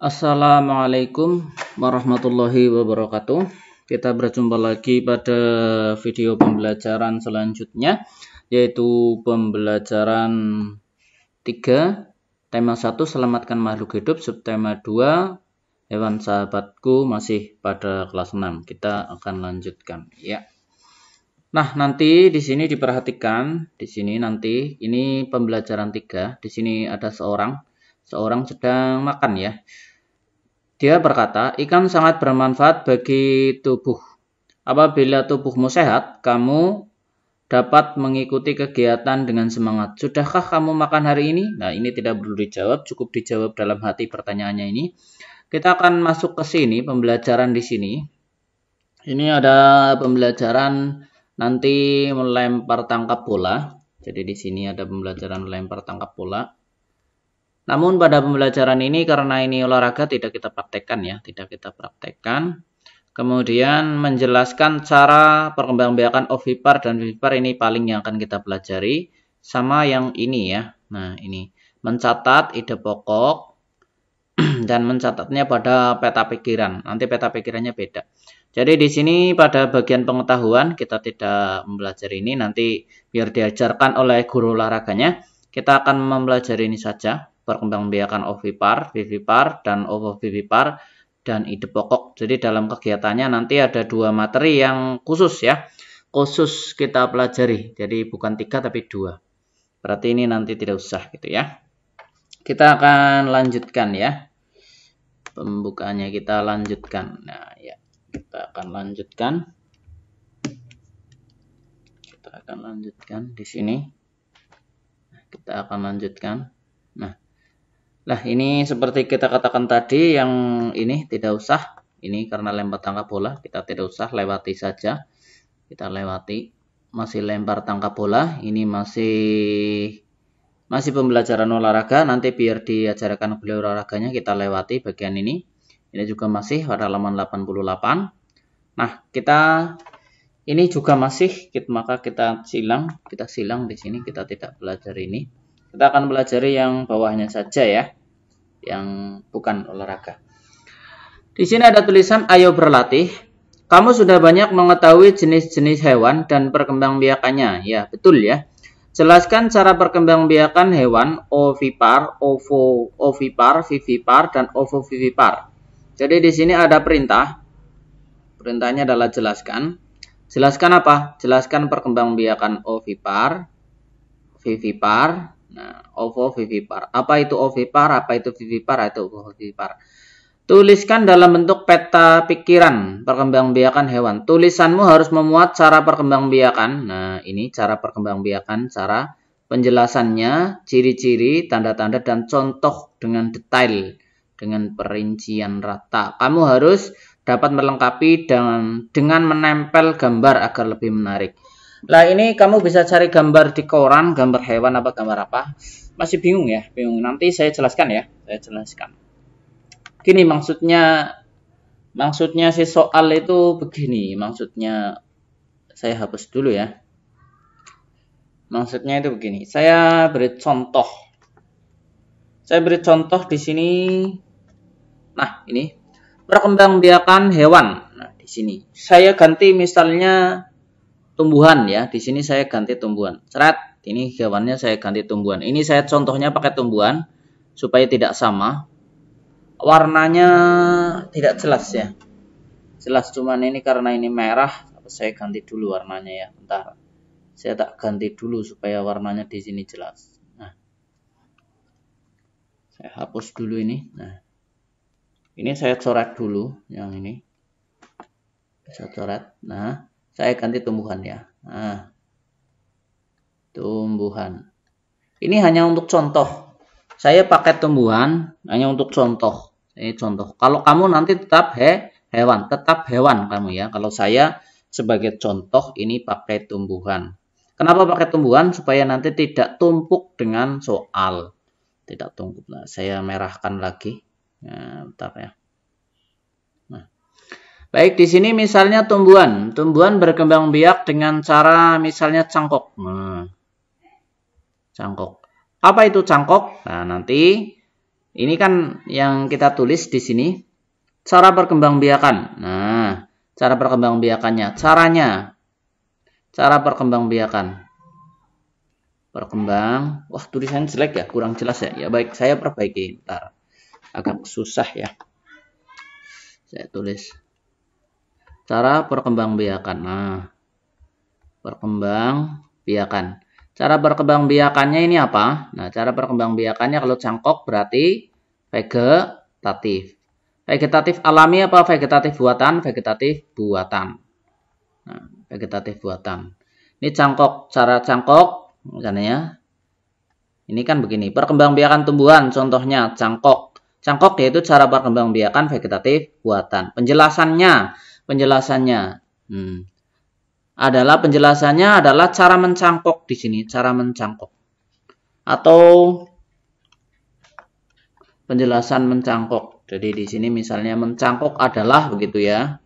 Assalamualaikum warahmatullahi wabarakatuh. Kita berjumpa lagi pada video pembelajaran selanjutnya, yaitu pembelajaran 3, tema 1 selamatkan makhluk hidup, subtema 2 hewan sahabatku, masih pada kelas 6. Kita akan lanjutkan ya. Nah, nanti di sini diperhatikan, di sini nanti ini pembelajaran 3. Di sini ada seorang sedang makan ya. Dia berkata, ikan sangat bermanfaat bagi tubuh. Apabila tubuhmu sehat, kamu dapat mengikuti kegiatan dengan semangat. Sudahkah kamu makan hari ini? Nah, ini tidak perlu dijawab, cukup dijawab dalam hati pertanyaannya ini. Kita akan masuk ke sini, pembelajaran di sini. Ini ada pembelajaran nanti melempar tangkap bola. Jadi di sini ada pembelajaran melempar tangkap bola. Namun pada pembelajaran ini karena ini olahraga tidak kita praktekkan ya, tidak kita praktekkan. Kemudian menjelaskan cara perkembangbiakan ovipar dan vivipar, ini paling yang akan kita pelajari. Sama yang ini ya. Nah, ini mencatat ide pokok dan mencatatnya pada peta pikiran. Nanti peta pikirannya beda. Jadi di sini pada bagian pengetahuan kita tidak mempelajari ini, nanti biar diajarkan oleh guru olahraganya. Kita akan mempelajari ini saja. Perkembangbiakan ovipar, vivipar, dan ovovivipar, dan ide pokok. Jadi dalam kegiatannya nanti ada 2 materi yang khusus ya. Khusus kita pelajari. Jadi bukan 3 tapi 2. Berarti ini nanti tidak usah gitu ya. Kita akan lanjutkan ya. Pembukaannya kita lanjutkan. Nah ya, kita akan lanjutkan. Kita akan lanjutkan di sini. Kita akan lanjutkan. Nah, ini seperti kita katakan tadi, yang ini tidak usah. Ini karena lempar tangkap bola, kita tidak usah, lewati saja. Kita lewati. Masih lempar tangkap bola, ini masih pembelajaran olahraga. Nanti biar diajarkan beliau olahraganya, kita lewati bagian ini. Ini juga masih pada halaman 88. Nah, kita ini juga masih, maka kita silang di sini, kita tidak belajar ini. Kita akan pelajari yang bawahnya saja ya, yang bukan olahraga. Di sini ada tulisan, ayo berlatih. Kamu sudah banyak mengetahui jenis-jenis hewan dan perkembangbiakannya. Ya, betul ya. Jelaskan cara perkembangbiakan hewan ovipar, ovipar, vivipar, dan ovovivipar. Jadi di sini ada perintah. Perintahnya adalah jelaskan. Jelaskan apa? Jelaskan perkembangbiakan ovipar, vivipar. Nah, ovovivipar. Apa itu ovipar? Apa itu vivipar? Itu ovovivipar. Tuliskan dalam bentuk peta pikiran perkembangbiakan hewan. Tulisanmu harus memuat cara perkembangbiakan. Nah, ini cara perkembangbiakan, cara penjelasannya, ciri-ciri, tanda-tanda, dan contoh dengan detail, dengan perincian rata. Kamu harus dapat melengkapi dengan menempel gambar agar lebih menarik. Nah, ini kamu bisa cari gambar di koran, gambar hewan apa, gambar apa. Masih bingung ya? Bingung. Nanti saya jelaskan ya. Saya jelaskan. Gini maksudnya si soal itu begini. Maksudnya saya hapus dulu ya. Maksudnya itu begini. Saya beri contoh. Saya beri contoh di sini. Nah, ini perkembangbiakan hewan. Nah, di sini saya ganti misalnya tumbuhan ya, di sini saya ganti tumbuhan. Seret, ini hewannya saya ganti tumbuhan. Ini saya contohnya pakai tumbuhan supaya tidak sama. Warnanya tidak jelas ya. Jelas cuman ini karena ini merah, saya ganti dulu warnanya ya. Bentar. Saya tak ganti dulu supaya warnanya di sini jelas. Nah. Saya hapus dulu ini. Nah. Ini saya coret dulu yang ini. Saya coret. Nah, saya ganti tumbuhan ya. Nah, tumbuhan. Ini hanya untuk contoh. Saya pakai tumbuhan hanya untuk contoh. Ini contoh. Kalau kamu nanti tetap hewan, tetap hewan kamu ya. Kalau saya sebagai contoh ini pakai tumbuhan. Kenapa pakai tumbuhan? Supaya nanti tidak tumpuk dengan soal. Tidak tumpuk. Nah, saya merahkan lagi. Nah, bentar ya. Baik, di sini misalnya tumbuhan. Tumbuhan berkembang biak dengan cara misalnya cangkok. Nah, cangkok. Apa itu cangkok? Nah, nanti Ini kan yang kita tulis di sini cara perkembangbiakan. Nah, cara perkembangbiakannya, cara perkembangbiakan. Wah tulisan jelek ya, kurang jelas ya. Ya baik, saya perbaiki. Ntar agak susah ya. Saya tulis cara perkembangbiakan. Nah, perkembangbiakan. Cara perkembangbiakannya ini apa? Nah, cara perkembangbiakannya kalau cangkok berarti vegetatif. Vegetatif alami apa vegetatif buatan? Vegetatif buatan. Nah, vegetatif buatan. Ini cangkok, cara cangkok misalnya. Ini kan begini, perkembangbiakan tumbuhan contohnya cangkok. Cangkok yaitu cara perkembangbiakan vegetatif buatan. Penjelasannya penjelasannya adalah cara mencangkok di sini, cara mencangkok. Atau penjelasan mencangkok. Jadi di sini misalnya mencangkok adalah begitu ya.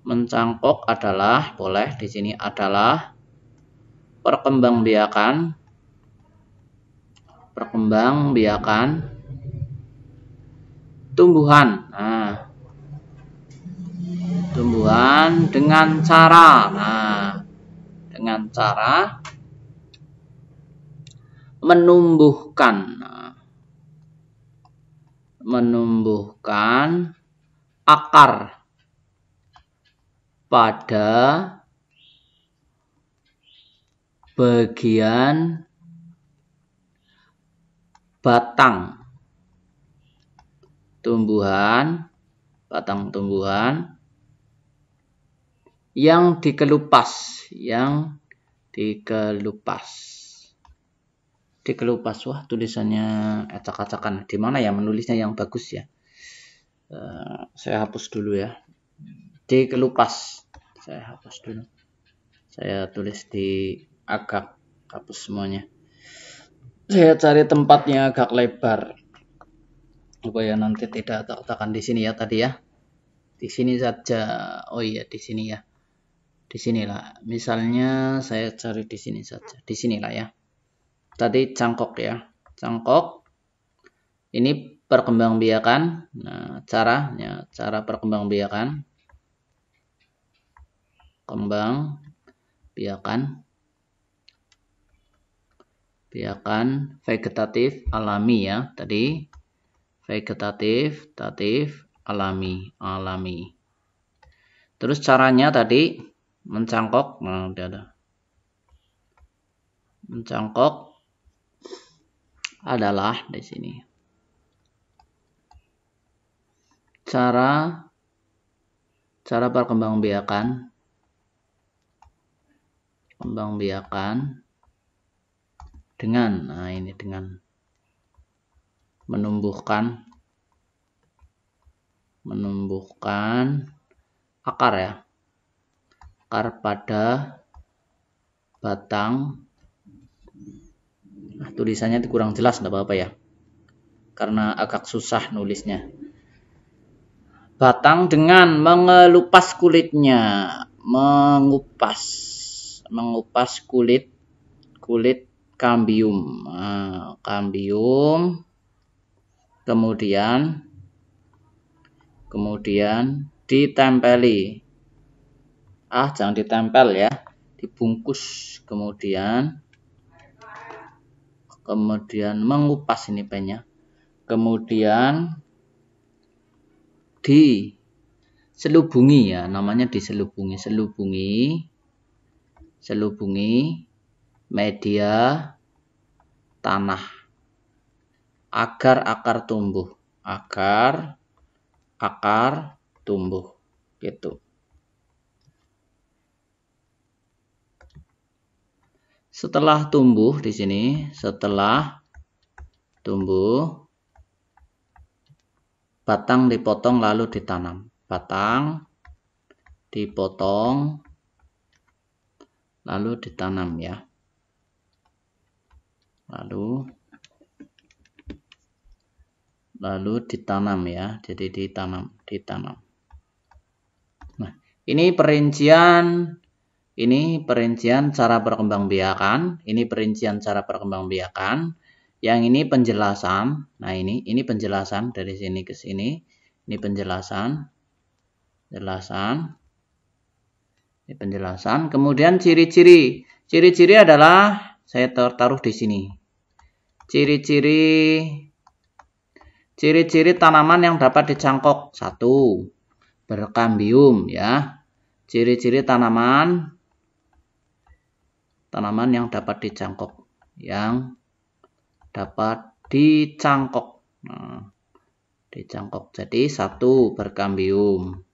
Mencangkok adalah boleh di sini adalah perkembangbiakan tumbuhan. Nah, tumbuhan dengan cara menumbuhkan akar pada bagian batang tumbuhan yang dikelupas. Wah tulisannya acak-acakan. Di mana ya menulisnya yang bagus ya? Saya hapus dulu ya. Dikelupas. Saya hapus dulu. Saya tulis di agak hapus semuanya. Saya cari tempatnya agak lebar supaya nanti tidak acak-acakan di sini ya tadi ya. Di sini saja. Oh iya di sini ya. Di sinilah. Misalnya saya cari di sini saja. Di sinilah ya. Tadi cangkok ya. Cangkok. Ini perkembangbiakan. Nah, cara perkembangbiakan. Biakan vegetatif alami ya. Tadi vegetatif alami. Terus caranya tadi mencangkok. Nah, udah ada. Mencangkok adalah di sini. Cara perkembangbiakan dengan menumbuhkan akar ya. Akar pada batang. Nah, tulisannya itu kurang jelas, enggak apa-apa ya. Karena agak susah nulisnya. Batang dengan mengelupas kulitnya, mengupas kulit kambium. Nah, kambium kemudian ditempeli. Jangan ditempel ya, dibungkus kemudian mengupas ini pennya. Kemudian diselubungi ya, namanya diselubungi. Selubungi media tanah agar akar tumbuh gitu. Setelah tumbuh di sini, batang dipotong lalu ditanam. Batang dipotong lalu ditanam ya. Lalu ditanam ya. Jadi ditanam. Nah, ini perincian cara perkembangbiakan. Yang ini penjelasan. Nah, ini penjelasan dari sini ke sini. Ini penjelasan. Ini penjelasan. Kemudian ciri-ciri. Ciri-ciri adalah saya taruh di sini. Ciri-ciri tanaman yang dapat dicangkok. 1. Berkambium ya. Ciri-ciri tanaman yang dapat dicangkok. Yang dapat dicangkok. Nah, dicangkok. Jadi 1. Berkambium.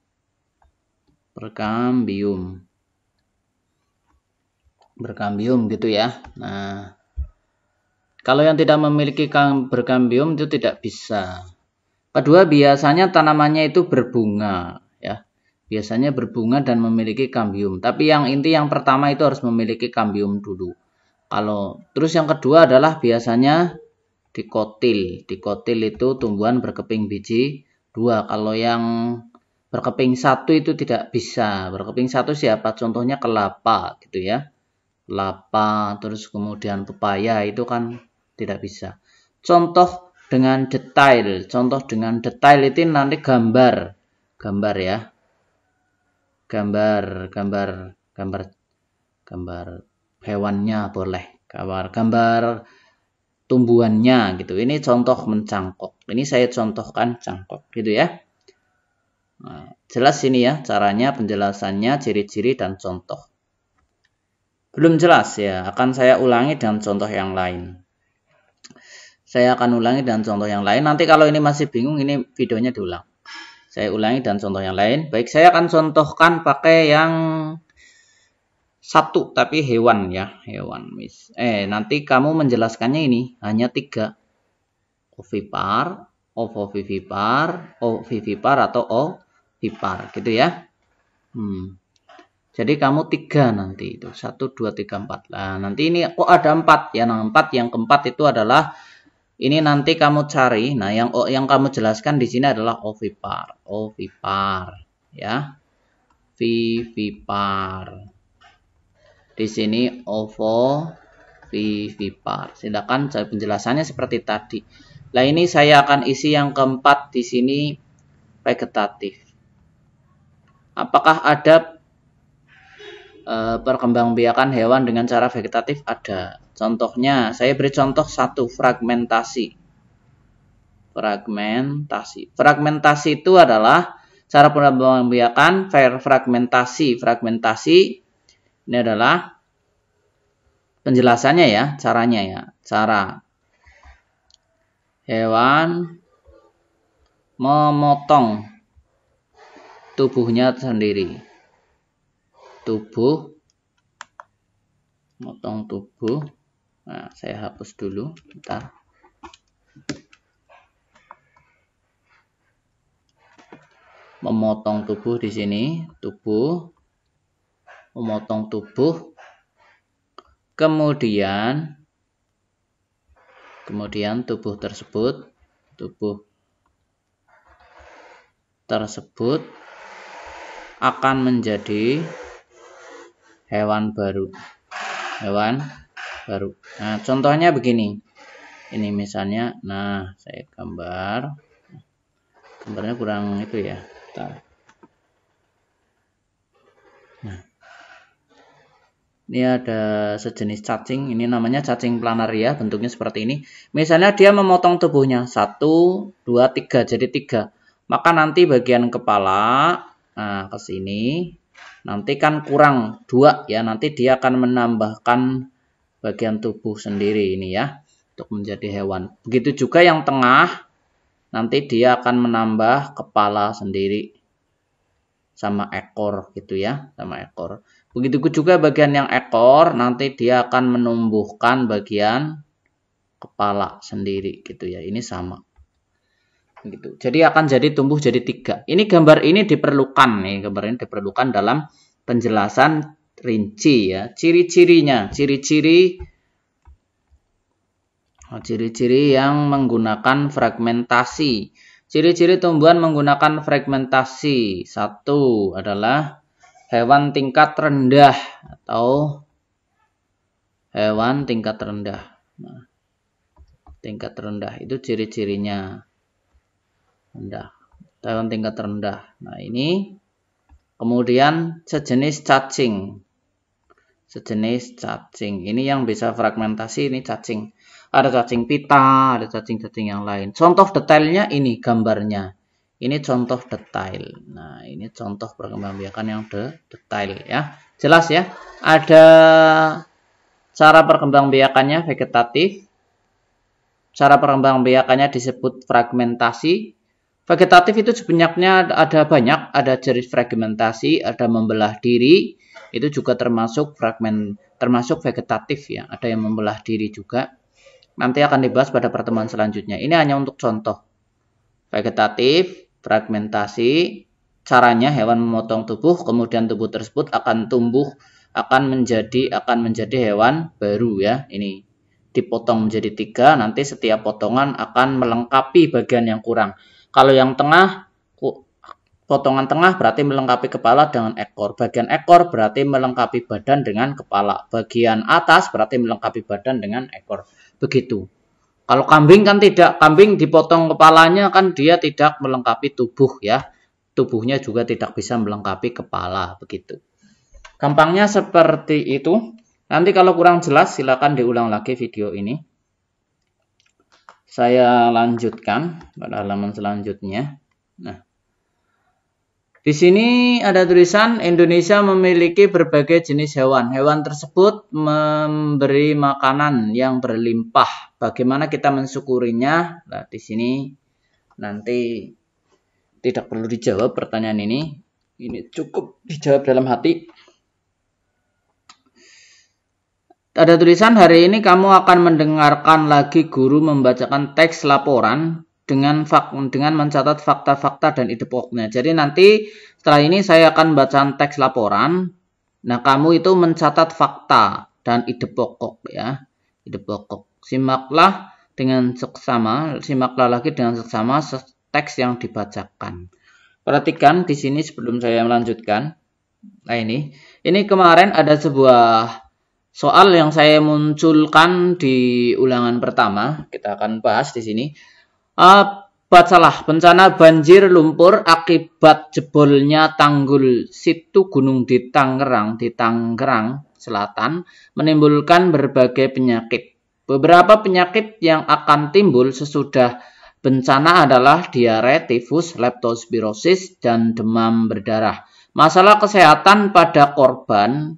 Berkambium gitu ya. Nah, kalau yang tidak memiliki berkambium itu tidak bisa. Kedua, biasanya tanamannya itu berbunga ya. Biasanya berbunga dan memiliki kambium. Tapi yang pertama itu harus memiliki kambium dulu. Terus yang kedua adalah biasanya dikotil. Dikotil itu tumbuhan berkeping biji 2. Kalau yang berkeping 1 itu tidak bisa. Berkeping 1 siapa? Contohnya kelapa gitu ya. Kelapa, terus kemudian pepaya itu kan tidak bisa. Contoh dengan detail itu nanti gambar ya. Gambar hewannya boleh. Gambar tumbuhannya gitu. Ini contoh mencangkok. Ini saya contohkan cangkok gitu ya. Nah, jelas ini ya caranya, penjelasannya, ciri-ciri dan contoh. Belum jelas ya, akan saya ulangi dengan contoh yang lain. Nanti kalau ini masih bingung, ini videonya diulang. Saya ulangi dan contoh yang lain. Baik, saya akan contohkan pakai yang 1 tapi hewan ya, hewan. Nanti kamu menjelaskannya ini hanya 3. Ovipar, ovovivipar, ovivipar atau ovipar gitu ya. Jadi kamu 3 nanti itu 1, 2, 3, 4. Nah, nanti ini kok ada 4 ya. Nah, 4 yang keempat itu adalah ini nanti kamu cari. Nah, yang kamu jelaskan di sini adalah ovipar ya. Vivipar. Di sini ovovivipar. Silakan penjelasannya seperti tadi. Nah, ini saya akan isi yang keempat di sini vegetatif. Apakah ada perkembangbiakan hewan dengan cara vegetatif? Ada. Contohnya, saya beri contoh 1, fragmentasi. Fragmentasi itu adalah cara perkembangbiakan fragmentasi. Fragmentasi ini adalah penjelasannya ya, caranya ya. Cara hewan memotong tubuhnya sendiri. Motong tubuh. Nah, saya hapus dulu, bentar. Memotong tubuh di sini, memotong tubuh. Kemudian tubuh tersebut akan menjadi hewan baru. Nah, contohnya begini. Ini misalnya, nah saya gambarnya kurang itu ya. Bentar. Nah, ini ada sejenis cacing. Ini namanya cacing planaria. Bentuknya seperti ini. Misalnya dia memotong tubuhnya 1, 2, 3. Jadi 3. Maka nanti bagian kepala, nah ke sini. Nanti kan kurang 2 ya. Nanti dia akan menambahkan bagian tubuh sendiri ini ya. Untuk menjadi hewan. Begitu juga yang tengah. Nanti dia akan menambah kepala sendiri. Sama ekor gitu ya. Sama ekor. Begitu juga bagian yang ekor. Nanti dia akan menumbuhkan bagian kepala sendiri gitu ya. Ini sama. Gitu. Jadi akan tumbuh jadi 3. Ini gambar ini diperlukan nih. Gambar ini diperlukan dalam penjelasan rinci ya. Ciri-cirinya. Ciri-ciri yang menggunakan fragmentasi. Ciri-ciri tumbuhan menggunakan fragmentasi. 1 adalah hewan tingkat rendah atau hewan tingkat rendah. Nah, tingkat rendah itu ciri-cirinya rendah. Taiwan tingkat rendah. Nah, ini kemudian sejenis cacing. Sejenis cacing. Ini yang bisa fragmentasi, ini cacing. Ada cacing pita, ada cacing-cacing yang lain. Contoh detailnya ini gambarnya. Ini contoh detail. Nah, ini contoh perkembangbiakan yang detail ya. Jelas ya? Ada cara perkembangbiakannya vegetatif. Cara perkembangbiakannya disebut fragmentasi. Vegetatif itu sebenarnya ada banyak, ada jenis fragmentasi, ada membelah diri, itu juga termasuk vegetatif ya, ada yang membelah diri juga. Nanti akan dibahas pada pertemuan selanjutnya. Ini hanya untuk contoh. Vegetatif, fragmentasi, caranya hewan memotong tubuh, kemudian tubuh tersebut akan tumbuh, akan menjadi hewan baru ya. Ini dipotong menjadi 3, nanti setiap potongan akan melengkapi bagian yang kurang. Kalau yang tengah, potongan tengah berarti melengkapi kepala dengan ekor. Bagian ekor berarti melengkapi badan dengan kepala. Bagian atas berarti melengkapi badan dengan ekor. Begitu. Kalau kambing kan tidak. Kambing dipotong kepalanya kan dia tidak melengkapi tubuh ya. Tubuhnya juga tidak bisa melengkapi kepala. Begitu. Gampangnya seperti itu. Nanti kalau kurang jelas silakan diulang lagi video ini. Saya lanjutkan pada halaman selanjutnya. Nah, di sini ada tulisan Indonesia memiliki berbagai jenis hewan. Hewan tersebut memberi makanan yang berlimpah. Bagaimana kita mensyukurinya? Nah, di sini nanti tidak perlu dijawab pertanyaan ini. Ini cukup dijawab dalam hati. Ada tulisan hari ini kamu akan mendengarkan lagi guru membacakan teks laporan dengan mencatat fakta-fakta dan ide pokoknya. Jadi nanti setelah ini saya akan bacakan teks laporan. Nah, kamu itu mencatat fakta dan ide pokok ya. Ide pokok. Simaklah lagi dengan seksama teks yang dibacakan. Perhatikan di sini sebelum saya melanjutkan. Nah, ini kemarin ada sebuah soal yang saya munculkan di ulangan pertama, kita akan bahas di sini. Bacalah bencana banjir lumpur akibat jebolnya tanggul situ gunung di Tangerang Selatan menimbulkan berbagai penyakit. Beberapa penyakit yang akan timbul sesudah bencana adalah diare, tifus, leptospirosis, dan demam berdarah. Masalah kesehatan pada korban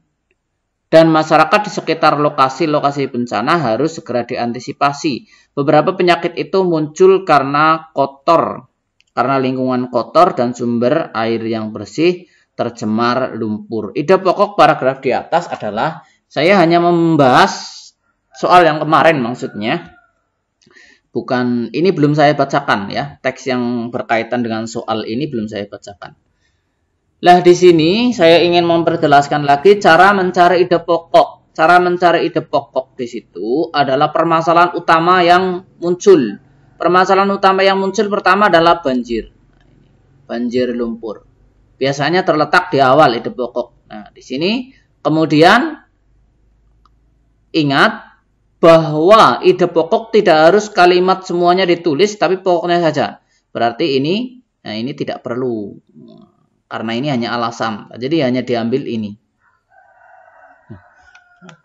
dan masyarakat di sekitar lokasi-lokasi bencana harus segera diantisipasi. Beberapa penyakit itu muncul karena lingkungan kotor dan sumber air yang bersih tercemar lumpur. Ide pokok paragraf di atas adalah, saya hanya membahas soal yang kemarin maksudnya. Bukan, ini belum saya bacakan ya. Teks yang berkaitan dengan soal ini belum saya bacakan. Nah, di sini saya ingin memperjelaskan lagi cara mencari ide pokok. Cara mencari ide pokok di situ adalah permasalahan utama yang muncul. Permasalahan utama yang muncul pertama adalah banjir. Banjir lumpur. Biasanya terletak di awal ide pokok. Nah, di sini kemudian ingat bahwa ide pokok tidak harus kalimat semuanya ditulis, tapi pokoknya saja. Berarti ini tidak perlu. Karena ini hanya alasan, jadi hanya diambil ini.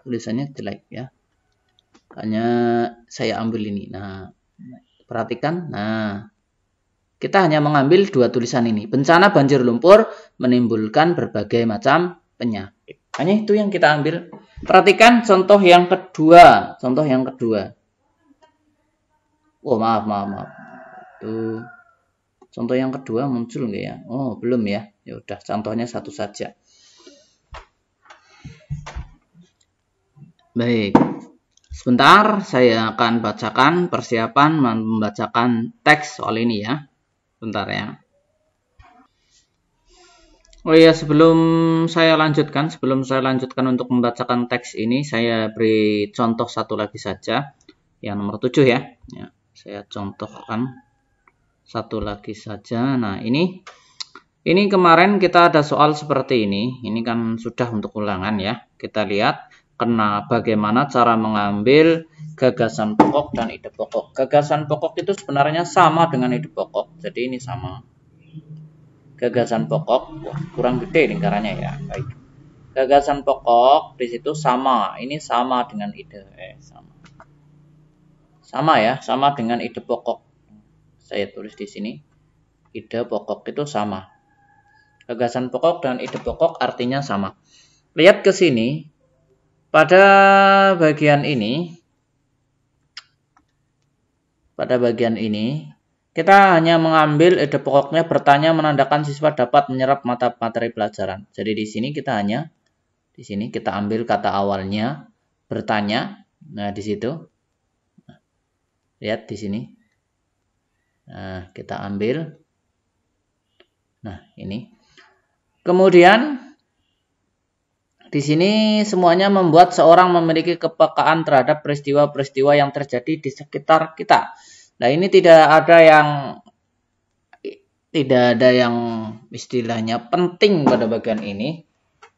Tulisannya jelek ya. Hanya saya ambil ini. Nah, perhatikan. Nah, kita hanya mengambil 2 tulisan ini. Bencana banjir lumpur menimbulkan berbagai macam penyakit. Hanya itu yang kita ambil. Perhatikan contoh yang kedua. Contoh yang kedua. Oh, maaf. Tuh. Contoh yang kedua muncul nggak ya? Oh, belum ya. Ya udah, contohnya satu saja. Baik. Sebentar, saya akan bacakan persiapan membacakan teks soal ini ya. Bentar ya. Oh iya, sebelum saya lanjutkan untuk membacakan teks ini, saya beri contoh satu lagi saja. Yang nomor 7 ya. Saya contohkan satu lagi saja. Nah, ini kemarin kita ada soal seperti ini. Ini kan sudah untuk ulangan ya. Kita lihat bagaimana cara mengambil gagasan pokok dan ide pokok. Gagasan pokok itu sebenarnya sama dengan ide pokok. Jadi ini sama. Gagasan pokok, wah, kurang gede lingkarannya ya. Baik. Gagasan pokok di situ sama. Ini sama dengan ide. Sama. Sama ya, sama dengan ide pokok. Saya tulis di sini. Ide pokok itu sama. Gagasan pokok dan ide pokok artinya sama. Lihat ke sini. Pada bagian ini, kita hanya mengambil ide pokoknya bertanya menandakan siswa dapat menyerap materi pelajaran. Jadi di sini kita ambil kata awalnya bertanya. Nah, di situ. Lihat di sini. Nah, kita ambil. Nah, ini. Kemudian di sini semuanya membuat seorang memiliki kepekaan terhadap peristiwa-peristiwa yang terjadi di sekitar kita. Nah, ini tidak ada yang istilahnya penting pada bagian ini.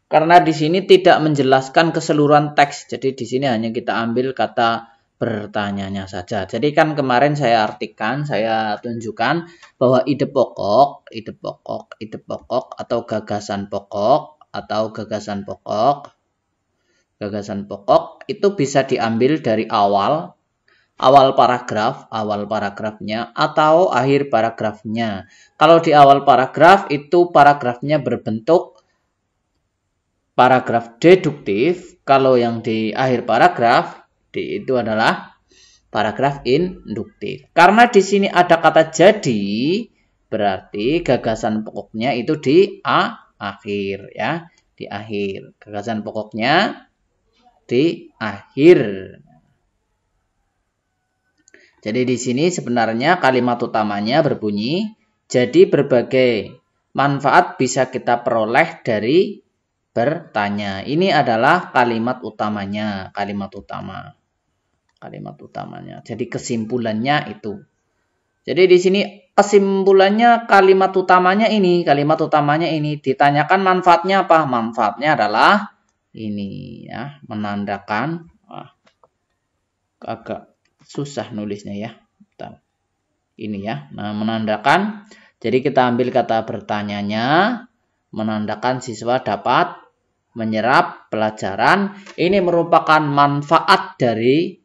Karena di sini tidak menjelaskan keseluruhan teks. Jadi di sini hanya kita ambil kata bertanyanya saja. Jadi kan kemarin saya tunjukkan bahwa ide pokok atau gagasan pokok itu bisa diambil dari awal paragrafnya atau akhir paragrafnya. Kalau di awal paragraf itu paragrafnya berbentuk paragraf deduktif, kalau yang di akhir paragraf itu adalah paragraf induktif. Karena di sini ada kata jadi, berarti gagasan pokoknya itu di akhir ya, di akhir. Gagasan pokoknya di akhir. Jadi di sini sebenarnya kalimat utamanya berbunyi, jadi berbagai manfaat bisa kita peroleh dari bertanya. Ini adalah kalimat utamanya, kalimat utamanya. Jadi kesimpulannya itu. Jadi di sini kesimpulannya kalimat utamanya ini ditanyakan manfaatnya apa? Manfaatnya adalah ini ya, menandakan agak susah nulisnya ya. Bentar. Ini ya. Nah, menandakan. Jadi kita ambil kata bertanyanya, menandakan siswa dapat menyerap pelajaran. Ini merupakan manfaat dari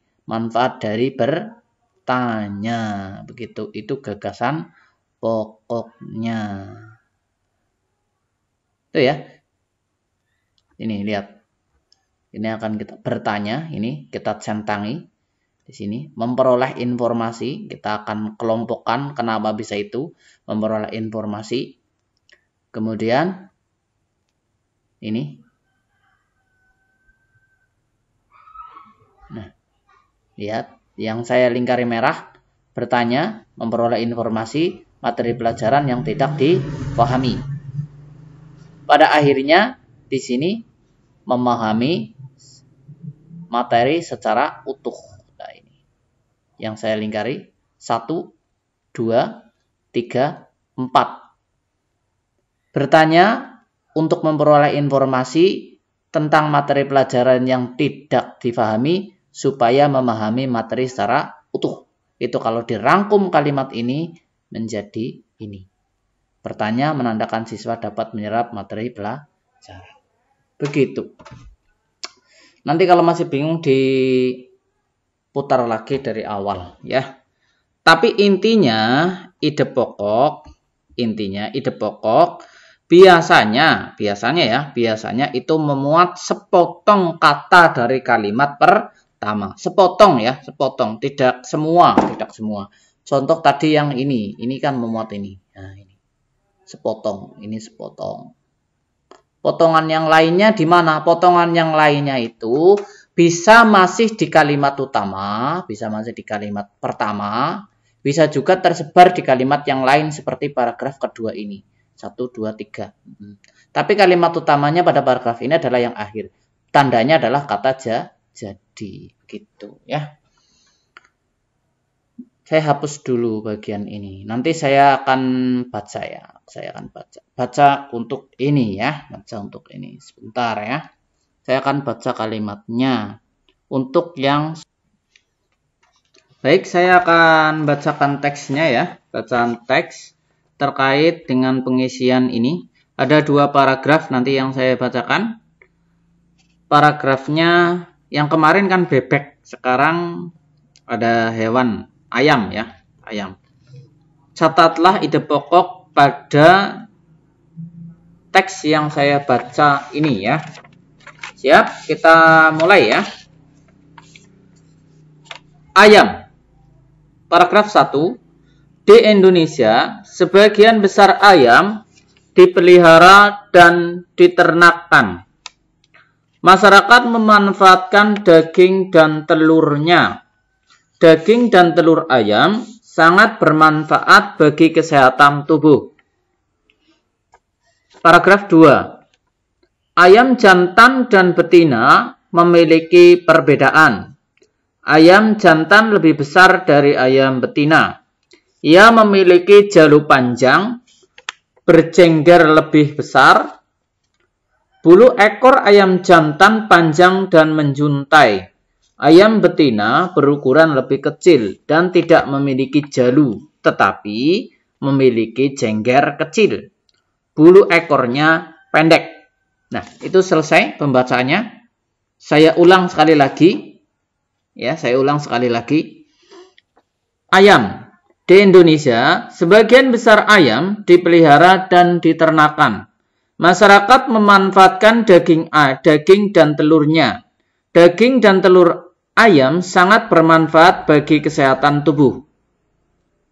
bertanya. Begitu, itu gagasan pokoknya. Itu ya. Ini lihat. Ini akan kita bertanya, ini kita centangi di sini, memperoleh informasi. Kita akan kelompokkan kenapa bisa itu, memperoleh informasi. Kemudian ini. Nah, lihat yang saya lingkari merah, bertanya, memperoleh informasi, materi pelajaran yang tidak dipahami. Pada akhirnya di sini memahami materi secara utuh. Nah, ini yang saya lingkari 1, 2, 3, 4. Bertanya untuk memperoleh informasi tentang materi pelajaran yang tidak difahami supaya memahami materi secara utuh. Itu kalau dirangkum kalimat ini menjadi ini. Bertanya menandakan siswa dapat menyerap materi pelajaran. Begitu. Nanti kalau masih bingung diputar lagi dari awal ya. Tapi intinya ide pokok biasanya itu memuat sepotong kata dari kalimat pertama. Sepotong, tidak semua. Contoh tadi yang ini kan memuat ini. Nah, ini sepotong. Potongan yang lainnya di mana? Potongan yang lainnya itu bisa masih di kalimat utama, bisa masih di kalimat pertama, bisa juga tersebar di kalimat yang lain seperti paragraf kedua ini. 1, 2, 3. Tapi kalimat utamanya pada paragraf ini adalah yang akhir. Tandanya adalah kata jadi. Gitu ya. Saya hapus dulu bagian ini. Nanti saya akan baca ya. Baca untuk ini ya. Sebentar ya. Saya akan baca kalimatnya. Untuk yang Baik, saya akan bacakan teksnya ya. Bacaan teks terkait dengan pengisian ini. Ada 2 paragraf nanti yang saya bacakan. Paragrafnya yang kemarin kan bebek, sekarang ada hewan, ayam ya, ayam. Catatlah ide pokok pada teks yang saya baca ini ya. Siap, kita mulai ya. Ayam. Paragraf 1. Di Indonesia, sebagian besar ayam dipelihara dan diternakkan. Masyarakat memanfaatkan daging dan telurnya. Daging dan telur ayam sangat bermanfaat bagi kesehatan tubuh. Paragraf 2. Ayam jantan dan betina memiliki perbedaan. Ayam jantan lebih besar dari ayam betina. Ia memiliki jalu panjang, berjengger lebih besar. Bulu ekor ayam jantan panjang dan menjuntai. Ayam betina berukuran lebih kecil dan tidak memiliki jalu, tetapi memiliki jengger kecil. Bulu ekornya pendek. Nah, itu selesai pembacaannya. Saya ulang sekali lagi. Ya, saya ulang sekali lagi. Ayam. Di Indonesia, sebagian besar ayam dipelihara dan diternakan. Masyarakat memanfaatkan daging dan telurnya. Daging dan telur ayam sangat bermanfaat bagi kesehatan tubuh.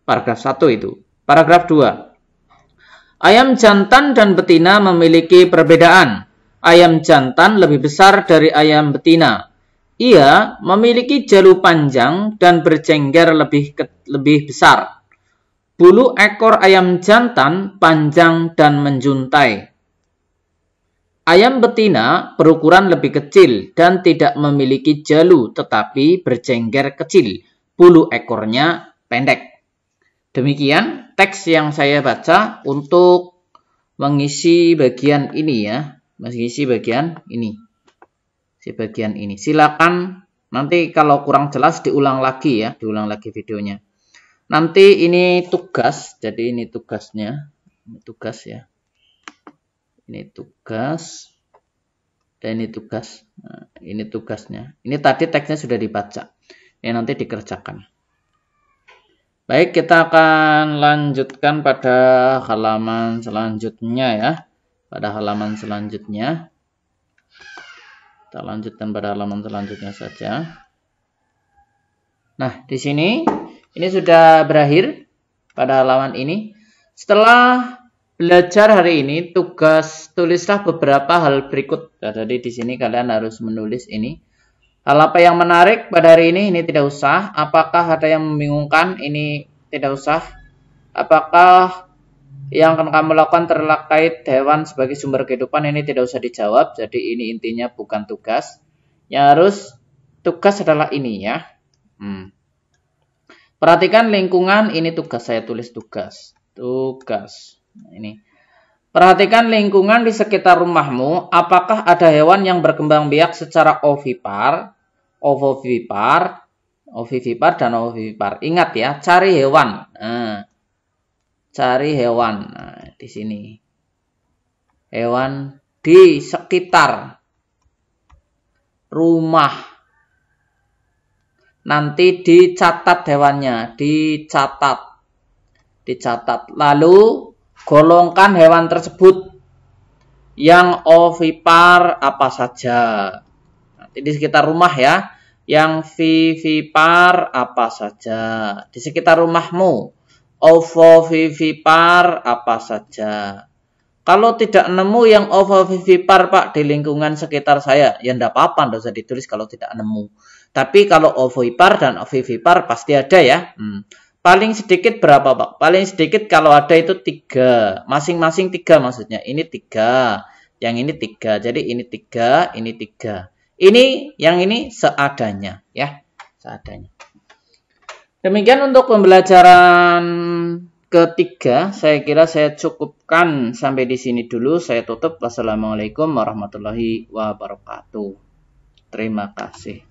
Paragraf 1 itu. Paragraf 2. Ayam jantan dan betina memiliki perbedaan. Ayam jantan lebih besar dari ayam betina. Ia memiliki jalu panjang dan berjengger lebih besar. Bulu ekor ayam jantan panjang dan menjuntai. Ayam betina berukuran lebih kecil dan tidak memiliki jalu tetapi berjengger kecil. Bulu ekornya pendek. Demikian teks yang saya baca untuk mengisi bagian ini ya. Mengisi bagian ini. Bagian ini. Silakan nanti kalau kurang jelas diulang lagi ya, diulang lagi videonya. Nanti ini tugas, jadi ini tugasnya. Ini tugas ya. Ini tugas. Dan ini tugas. Nah, ini tugasnya. Ini tadi teksnya sudah dibaca. Ini nanti dikerjakan. Baik, kita akan lanjutkan pada halaman selanjutnya ya. Pada halaman selanjutnya. Kita lanjutkan pada halaman selanjutnya saja. Nah, di sini ini sudah berakhir pada halaman ini. Setelah belajar hari ini, tulislah beberapa hal berikut. Nah, jadi di sini kalian harus menulis ini. Hal apa yang menarik pada hari ini tidak usah. Apakah ada yang membingungkan? Ini tidak usah. Apakah yang akan kamu lakukan terkait hewan sebagai sumber kehidupan ini tidak usah dijawab. Jadi ini intinya bukan tugas. Yang harus tugas adalah ini ya. Perhatikan lingkungan, ini tugas, saya tulis tugas. Tugas. Nah, ini. Perhatikan lingkungan di sekitar rumahmu. Apakah ada hewan yang berkembang biak secara ovipar, dan ovipar. Ingat ya, cari hewan. Nah, cari hewan. Nah, di sini. Hewan di sekitar rumah. Nanti dicatat hewannya, dicatat. Lalu golongkan hewan tersebut. Yang ovipar apa saja. Nanti di sekitar rumah ya. Yang vivipar apa saja. Di sekitar rumahmu. Ovovivipar apa saja. Kalau tidak nemu yang ovovivipar Pak di lingkungan sekitar saya, ya enggak apa-apa, enggak usah ditulis kalau tidak nemu. Tapi kalau ovipar dan ovivipar pasti ada ya. Paling sedikit berapa Pak? Paling sedikit kalau ada itu 3. Masing-masing 3 maksudnya. Ini 3. Yang ini 3. Jadi ini 3, ini 3. Ini, yang ini seadanya ya. Seadanya. Demikian untuk pembelajaran ketiga. Saya kira saya cukupkan sampai di sini dulu. Saya tutup. Wassalamualaikum warahmatullahi wabarakatuh. Terima kasih.